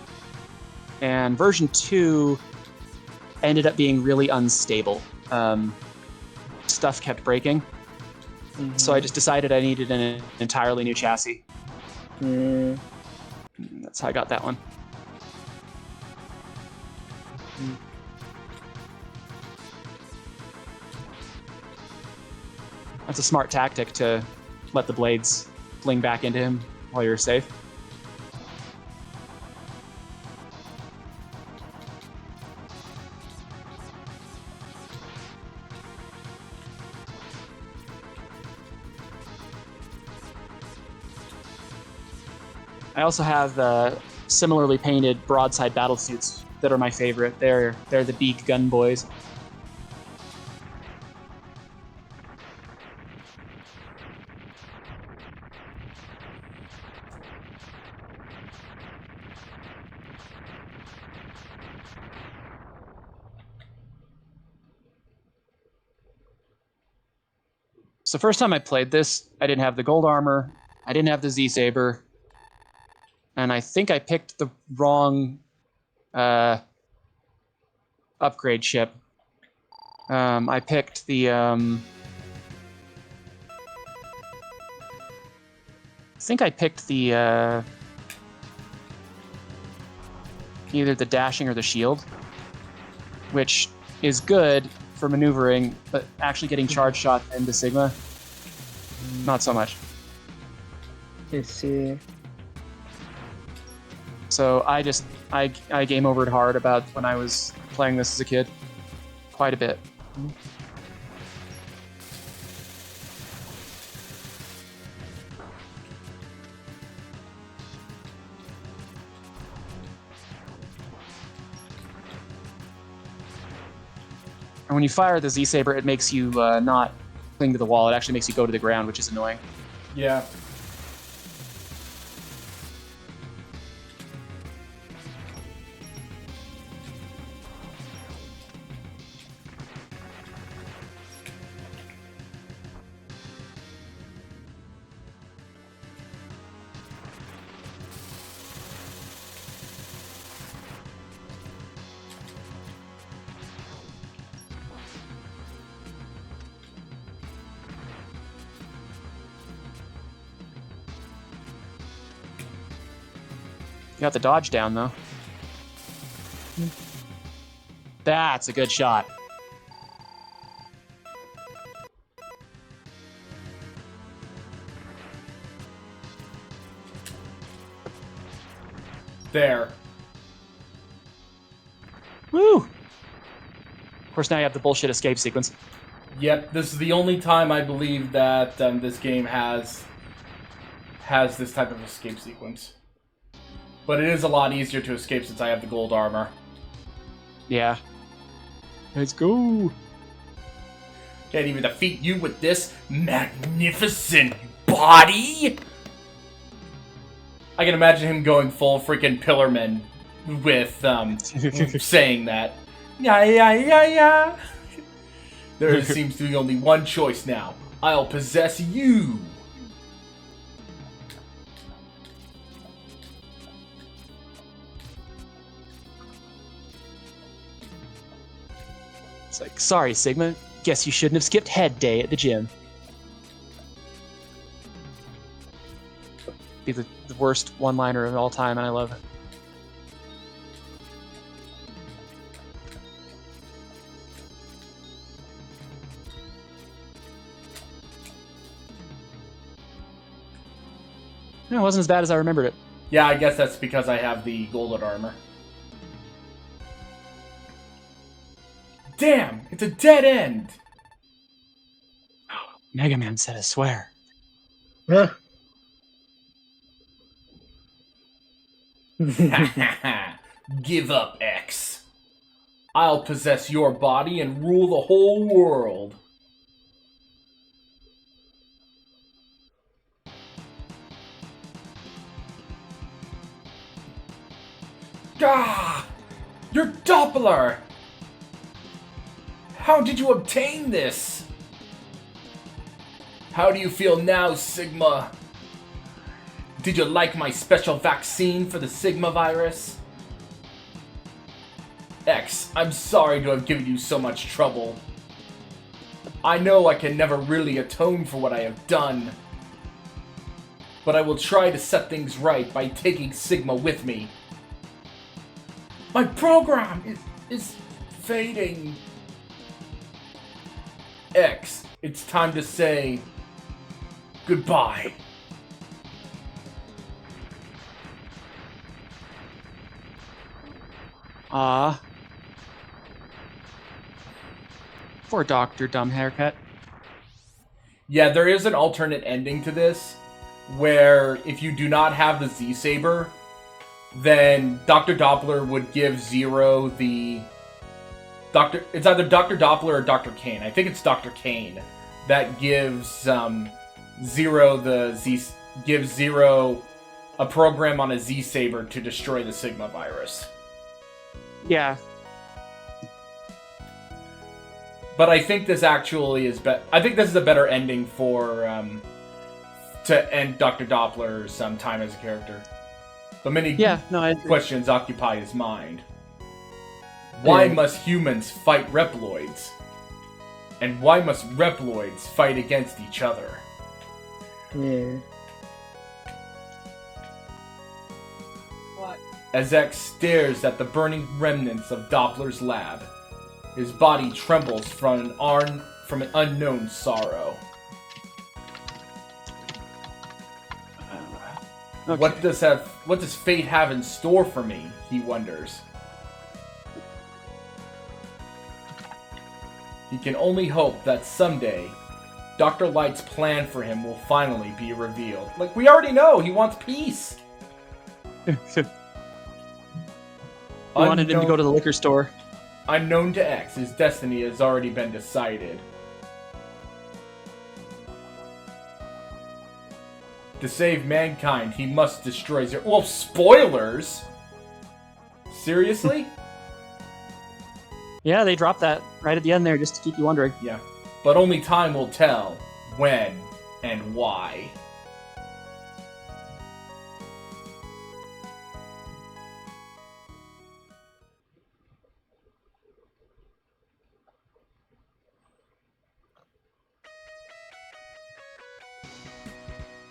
version 2 ended up being really unstable. Stuff kept breaking. Mm-hmm. So I just decided I needed an entirely new chassis. That's how I got that one. That's a smart tactic to let the blades fling back into him while you're safe. I also have similarly painted broadside battle suits that are my favorite. They're the beak gun boys. So first time I played this, I didn't have the gold armor, I didn't have the Z Saber, and I think I picked the wrong upgrade ship. I picked the I think I picked the either the dashing or the shield, which is good for maneuvering, but actually getting charge shot into Sigma, not so much. You see. So I game overed hard about when I was playing this as a kid, quite a bit. And when you fire the Z-Saber, it makes you not cling to the wall. It actually makes you go to the ground, which is annoying. Yeah. You got the dodge down, though. That's a good shot. There. Woo! Of course, now you have the bullshit escape sequence. Yep, this is the only time I believe that this game has this type of escape sequence. But it is a lot easier to escape since I have the gold armor. Yeah. Let's go. Can't even defeat you with this magnificent body! I can imagine him going full freaking Pillarman with saying that. Yeah. There seems to be only one choice now. I'll possess you. It's like, sorry, Sigma. Guess you shouldn't have skipped head day at the gym. Be the worst one-liner of all time, and I love it. No, it wasn't as bad as I remembered it. Yeah, I guess that's because I have the golden armor. Damn, it's a dead end. Megaman said a swear. Huh. Give up, X. I'll possess your body and rule the whole world. Gah! Your Doppler! How did you obtain this? How do you feel now, Sigma? Did you like my special vaccine for the Sigma virus? X, I'm sorry to have given you so much trouble. I know I can never really atone for what I have done. But I will try to set things right by taking Sigma with me. My program is fading. X, it's time to say goodbye. Poor Dr. Dumb Haircut. Yeah, there is an alternate ending to this, where if you do not have the Z-Saber, then Dr. Doppler would give Zero the... It's either Dr. Doppler or Dr. Kane. I think it's Dr. Kane that gives gives Zero a program on a Z-Saber to destroy the Sigma virus. Yeah. But I think this actually is I think this is a better ending for to end Dr. Doppler's time as a character. But many questions occupy his mind. Why must humans fight Reploids? And why must Reploids fight against each other? Yeah. As X stares at the burning remnants of Doppler's lab, his body trembles from an unknown sorrow. Okay. What does fate have in store for me? He wonders. He can only hope that someday, Dr. Light's plan for him will finally be revealed. Like, we already know, he wants peace! He wanted him to go to the liquor store. Unknown to X, his destiny has already been decided. To save mankind, he must destroy Zero. Well, spoilers! Seriously? Yeah, they dropped that right at the end there just to keep you wondering. Yeah. But only time will tell when and why.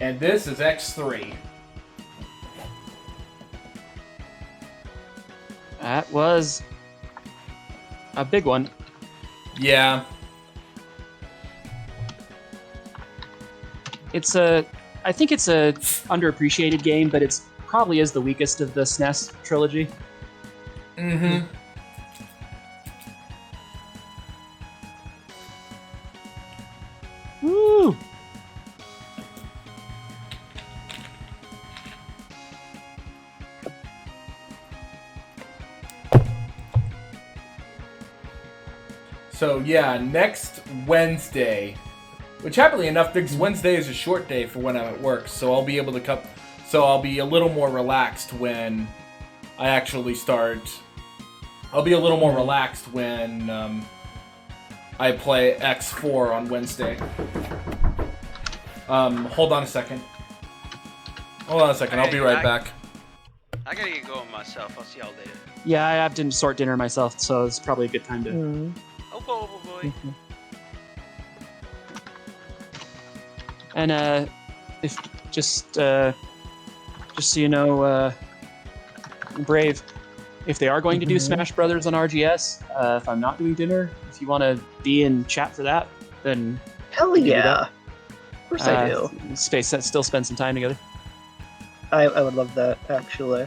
And this is X3. That was a big one. Yeah. I think it's a underappreciated game, but it's probably is the weakest of the SNES trilogy. Mm-hmm. Woo! So yeah, next Wednesday, which happily enough, because Wednesday is a short day for when I'm at work, so I'll be able to I'll be a little more relaxed when I actually start. I'll be a little more relaxed when I play X4 on Wednesday. Hold on a second. I'll be right back. I gotta get going myself. I'll see y'all later. Yeah, I have to sort dinner myself, so it's probably a good time to... Oh boy. And if just so you know, Brave, if they are going to do Smash Brothers on RGS, if I'm not doing dinner, if you want to be in chat for that, then Hell yeah. Of course I do. Still spend some time together. I would love that, actually.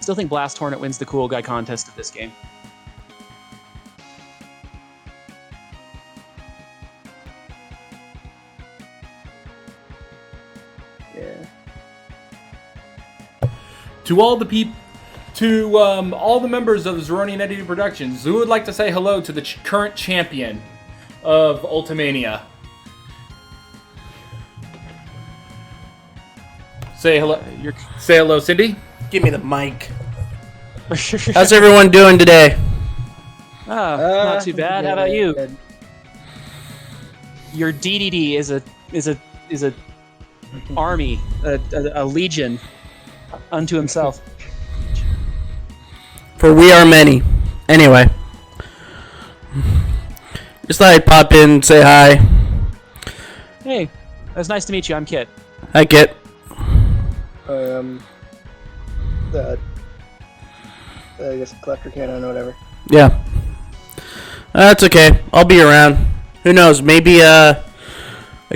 Still think Blast Hornet wins the cool guy contest of this game. Yeah. To all the members of the Zeroni and Eddie Productions, who would like to say hello to the current champion of Ultimania? Say hello. Say hello, Cindy. Give me the mic. How's everyone doing today? Oh, not too bad. How about you? Good. Your DDD is a army, a legion unto himself. For we are many. Anyway. Just thought I'd pop in and say hi. Hey, it was nice to meet you. I'm Kit. Hi, Kit. I guess collector cannon or whatever. Yeah. That's okay. I'll be around. Who knows? Maybe a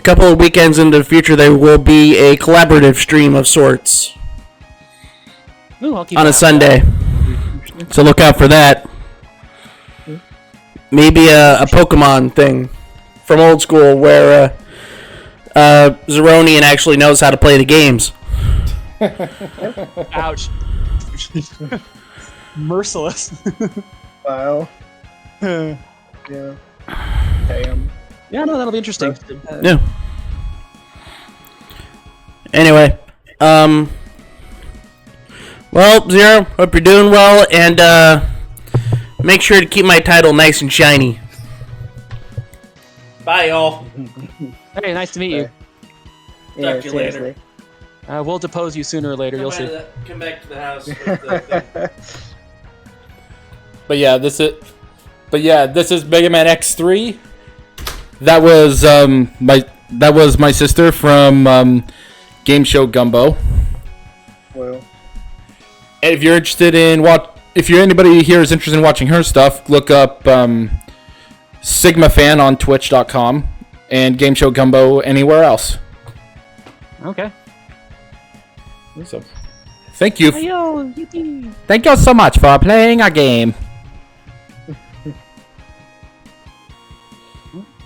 couple of weekends into the future, there will be a collaborative stream of sorts Ooh, I'll keep on an a eye out for Sunday. that. So look out for that. Maybe a Pokemon thing from old school where Zeronian actually knows how to play the games. Ouch. Merciless. Wow. Yeah. Damn. Yeah, no, that'll be interesting. Yeah. Anyway, well, Zero, hope you're doing well, and make sure to keep my title nice and shiny. Bye, y'all. Hey, nice to meet you. Yeah, Talk to you later. seriously. We'll depose you sooner or later. You'll see. Come back to the house. With the But yeah, this is Megaman X3. That was my sister from Game Show Gumbo. Well, And if you're interested in if anybody here is interested in watching her stuff, look up Sigma Fan on Twitch.com and Game Show Gumbo anywhere else. Okay. So, thank you. Thank you so much for playing a game.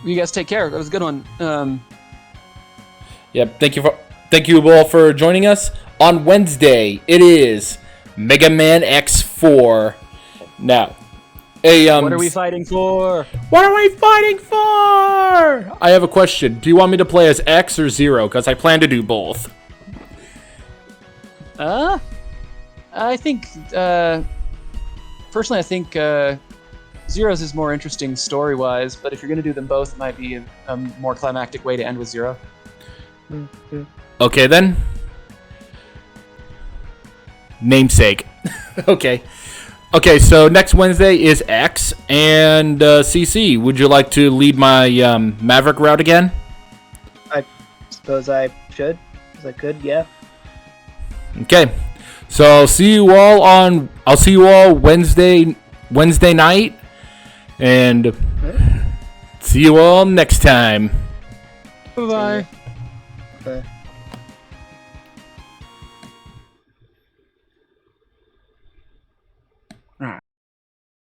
You guys take care. That was a good one. Yeah, thank you all for joining us. On Wednesday, it is Megaman X4. Now, What are we fighting for? What are we fighting for? I have a question. Do you want me to play as X or Zero? Because I plan to do both. I think, personally, I think Zero's is more interesting story-wise, but if you're going to do them both, it might be a more climactic way to end with Zero. Okay, then. Namesake. Okay. Okay, so next Wednesday is X, and CC, would you like to lead my Maverick route again? I suppose I should. Because I could, yeah. Okay. So I'll see you all Wednesday night, and see you all next time. Bye-bye. Okay.